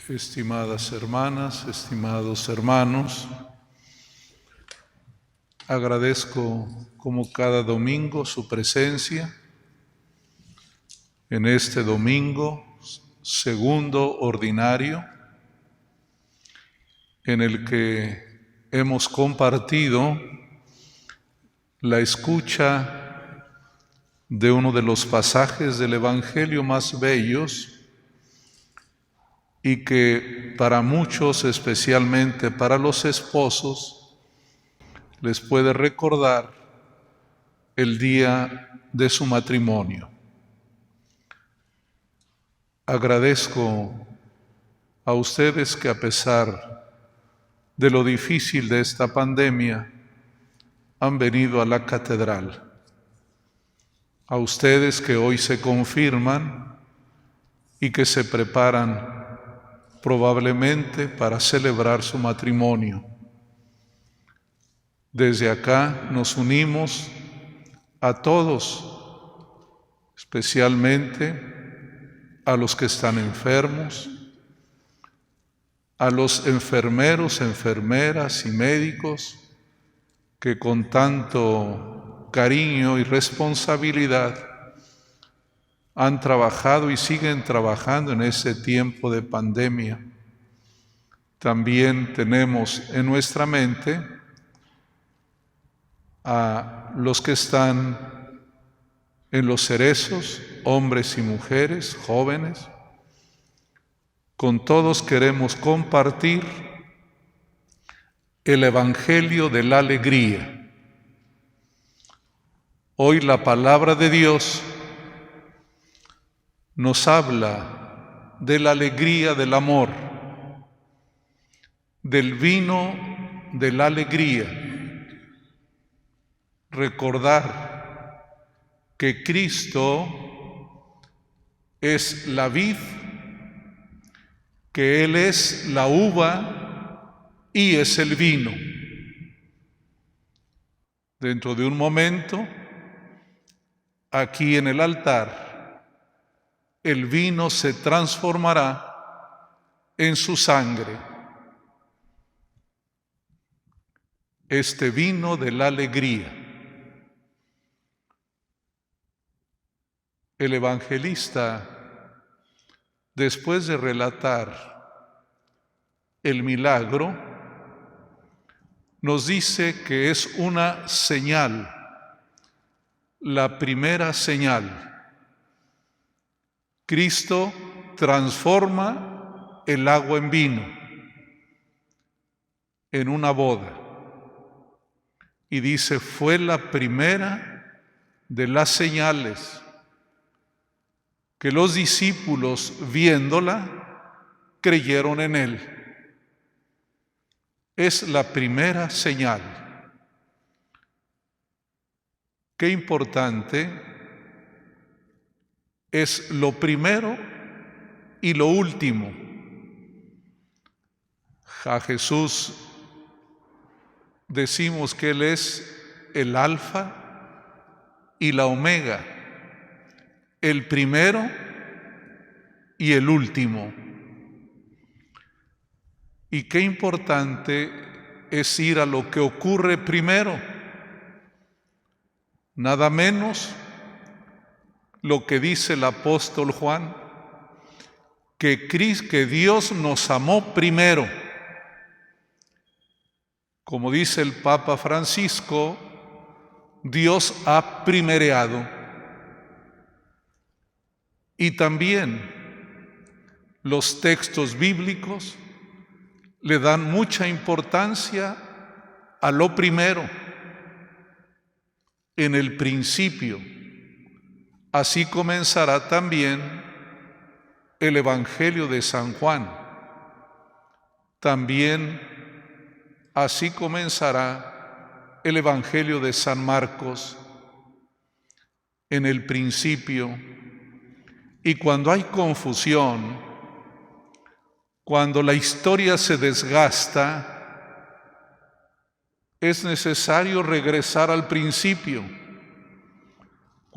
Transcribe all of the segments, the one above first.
Estimadas hermanas, estimados hermanos, agradezco como cada domingo su presencia en este domingo segundo ordinario, en el que hemos compartido la escucha de uno de los pasajes del Evangelio más bellos y que para muchos, especialmente para los esposos, les puede recordar el día de su matrimonio. Agradezco a ustedes que, a pesar de lo difícil de esta pandemia, han venido a la catedral. A ustedes que hoy se confirman y que se preparan probablemente para celebrar su matrimonio. Desde acá nos unimos a todos, especialmente a los que están enfermos, a los enfermeros, enfermeras y médicos que con tanto cariño y responsabilidad han trabajado y siguen trabajando en este tiempo de pandemia. También tenemos en nuestra mente a los que están en los cerezos, hombres y mujeres, jóvenes. Con todos queremos compartir el Evangelio de la alegría. Hoy la palabra de Dios nos habla de la alegría del amor, del vino de la alegría. Recordar que Cristo es la vid, que Él es la uva y es el vino. Dentro de un momento, aquí en el altar, el vino se transformará en su sangre. Este vino de la alegría. El evangelista, después de relatar el milagro, nos dice que es una señal, la primera señal. Cristo transforma el agua en vino en una boda y dice, fue la primera de las señales que los discípulos, viéndola, creyeron en Él. Es la primera señal. Qué importante es lo primero y lo último. A Jesús decimos que Él es el alfa y la omega, el primero y el último. Y qué importante es ir a lo que ocurre primero, nada menos lo que dice el apóstol Juan, que Dios nos amó primero. Como dice el Papa Francisco, Dios ha primereado. Y también los textos bíblicos le dan mucha importancia a lo primero. En el principio. Así comenzará también el Evangelio de San Juan. También así comenzará el Evangelio de San Marcos. En el principio. Y cuando hay confusión, cuando la historia se desgasta, es necesario regresar al principio.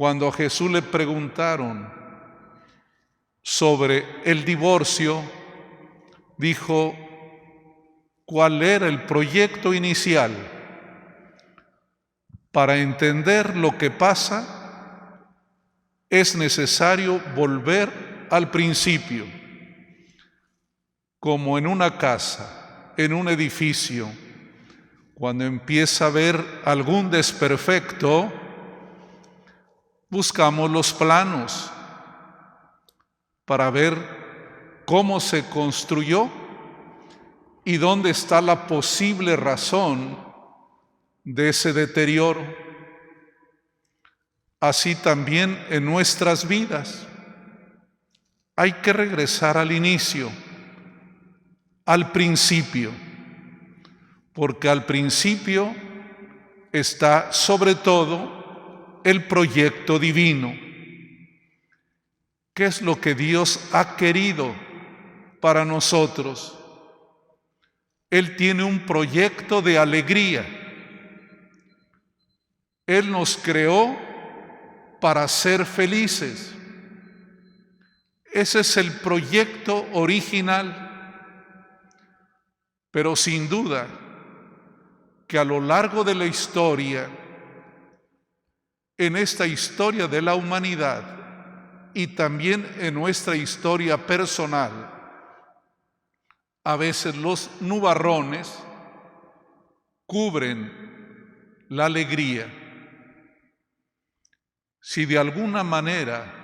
Cuando a Jesús le preguntaron sobre el divorcio, dijo cuál era el proyecto inicial. Para entender lo que pasa, es necesario volver al principio. Como en una casa, en un edificio, cuando empieza a haber algún desperfecto, buscamos los planos para ver cómo se construyó y dónde está la posible razón de ese deterioro. Así también en nuestras vidas. Hay que regresar al inicio, al principio, porque al principio está sobre todo el proyecto divino. ¿Qué es lo que Dios ha querido para nosotros? Él tiene un proyecto de alegría. Él nos creó para ser felices. Ese es el proyecto original. Pero sin duda que a lo largo de la historia, en esta historia de la humanidad y también en nuestra historia personal, a veces los nubarrones cubren la alegría. Si de alguna manera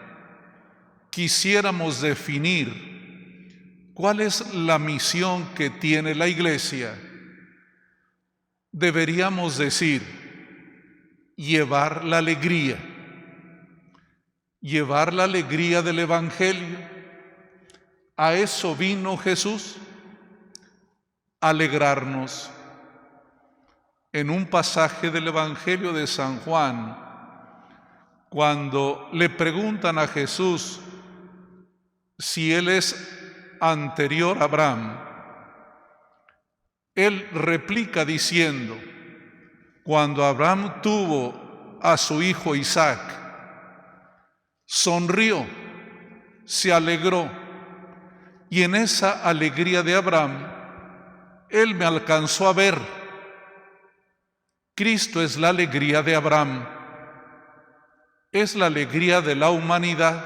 quisiéramos definir cuál es la misión que tiene la Iglesia, deberíamos decir, llevar la alegría del Evangelio. A eso vino Jesús, alegrarnos. En un pasaje del Evangelio de San Juan, cuando le preguntan a Jesús si Él es anterior a Abraham, Él replica diciendo, cuando Abraham tuvo a su hijo Isaac, sonrió, se alegró, y en esa alegría de Abraham, Él me alcanzó a ver. Cristo es la alegría de Abraham, es la alegría de la humanidad.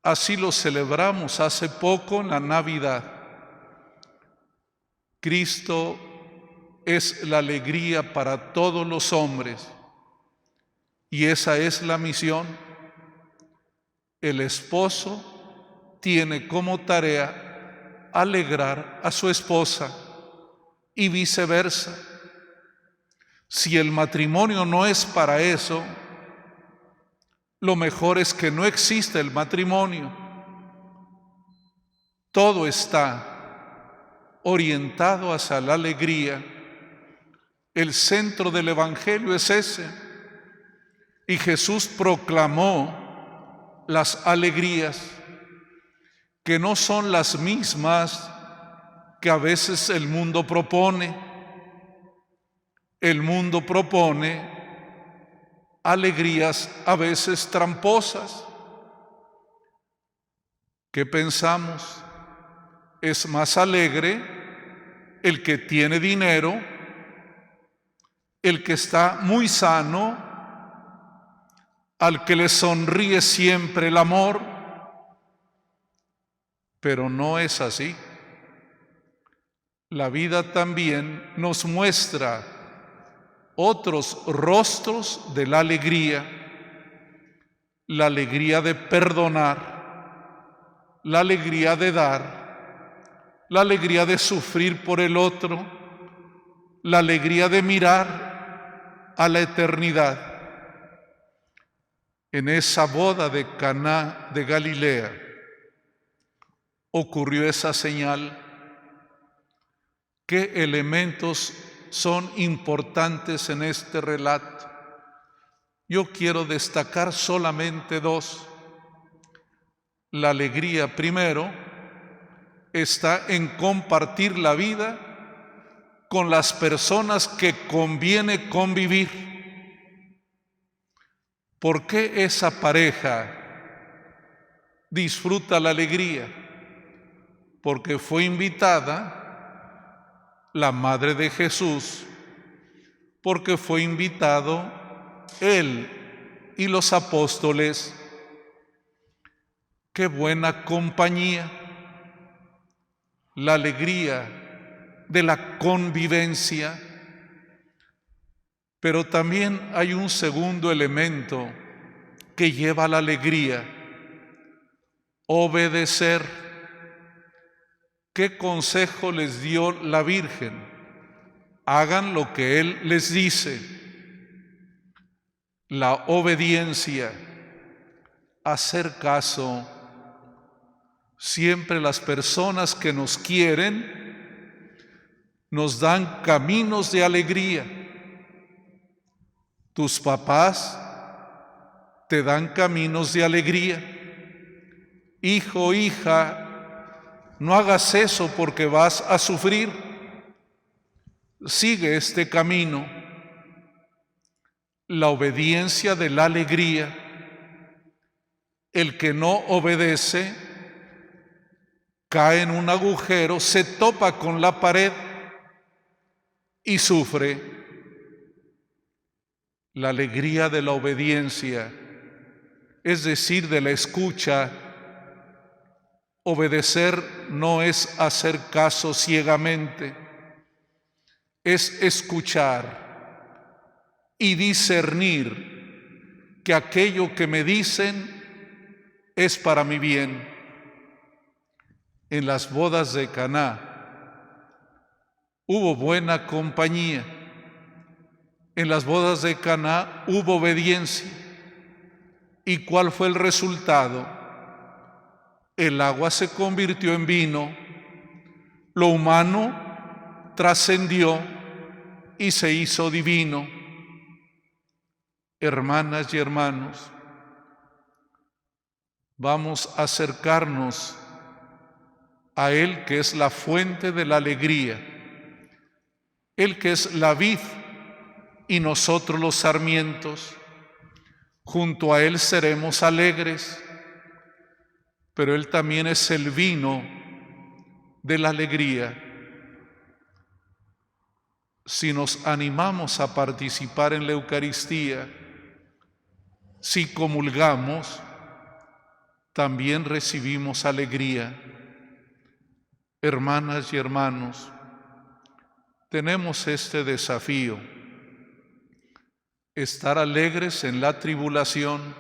Así lo celebramos hace poco en la Navidad. Cristo es la alegría para todos los hombres y esa es la misión. El esposo tiene como tarea alegrar a su esposa y viceversa. Si el matrimonio no es para eso, lo mejor es que no exista el matrimonio. Todo está orientado hacia la alegría. El centro del Evangelio es ese. Y Jesús proclamó las alegrías, que no son las mismas que a veces el mundo propone. El mundo propone alegrías a veces tramposas. ¿Qué pensamos? Es más alegre el que tiene dinero, el que está muy sano, al que le sonríe siempre el amor, pero no es así. La vida también nos muestra otros rostros de la alegría de perdonar, la alegría de dar, la alegría de sufrir por el otro, la alegría de mirar a la eternidad. En esa boda de Caná de Galilea ocurrió esa señal. ¿Qué elementos son importantes en este relato? Yo quiero destacar solamente dos. La alegría, primero, está en compartir la vida con las personas que conviene convivir. ¿Por qué esa pareja disfruta la alegría? porque fue invitada la Madre de Jesús, porque fue invitado Él y los apóstoles. Qué buena compañía, la alegría de la convivencia. Pero también hay un segundo elemento que lleva a la alegría: obedecer. ¿Qué consejo les dio la Virgen? Hagan lo que Él les dice. La obediencia, hacer caso. Siempre las personas que nos quieren nos dan caminos de alegría. Tus papás te dan caminos de alegría. Hijo, hija, no hagas eso porque vas a sufrir. Sigue este camino. La obediencia de la alegría. El que no obedece cae en un agujero, se topa con la pared y sufre. La alegría de la obediencia, es decir, de la escucha. Obedecer no es hacer caso ciegamente, es escuchar y discernir que aquello que me dicen es para mi bien. En las bodas de Caná hubo buena compañía. En las bodas de Caná hubo obediencia. ¿Y cuál fue el resultado? El agua se convirtió en vino, lo humano trascendió y se hizo divino. Hermanas y hermanos, vamos a acercarnos a Él, que es la fuente de la alegría, Él que es la vid y nosotros los sarmientos. Junto a Él seremos alegres, pero Él también es el vino de la alegría. Si nos animamos a participar en la Eucaristía, si comulgamos, también recibimos alegría. Hermanas y hermanos, tenemos este desafío: estar alegres en la tribulación,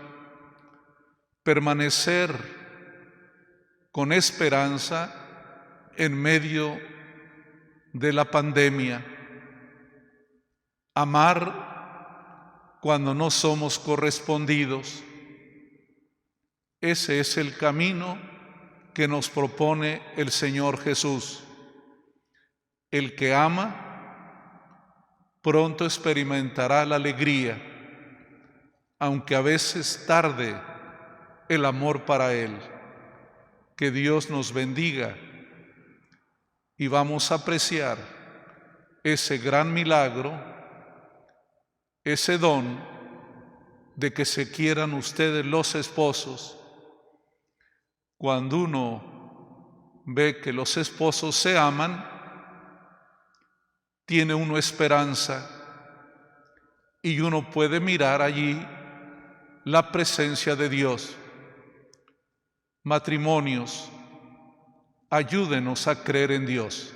permanecer con esperanza en medio de la pandemia, amar cuando no somos correspondidos. Ese es el camino que nos propone el Señor Jesús. El que ama pronto experimentará la alegría, aunque a veces tarde el amor para Él. Que Dios nos bendiga y vamos a apreciar ese gran milagro, ese don de que se quieran ustedes los esposos. Cuando uno ve que los esposos se aman, tiene uno esperanza y uno puede mirar allí la presencia de Dios. Matrimonios, ayúdenos a creer en Dios.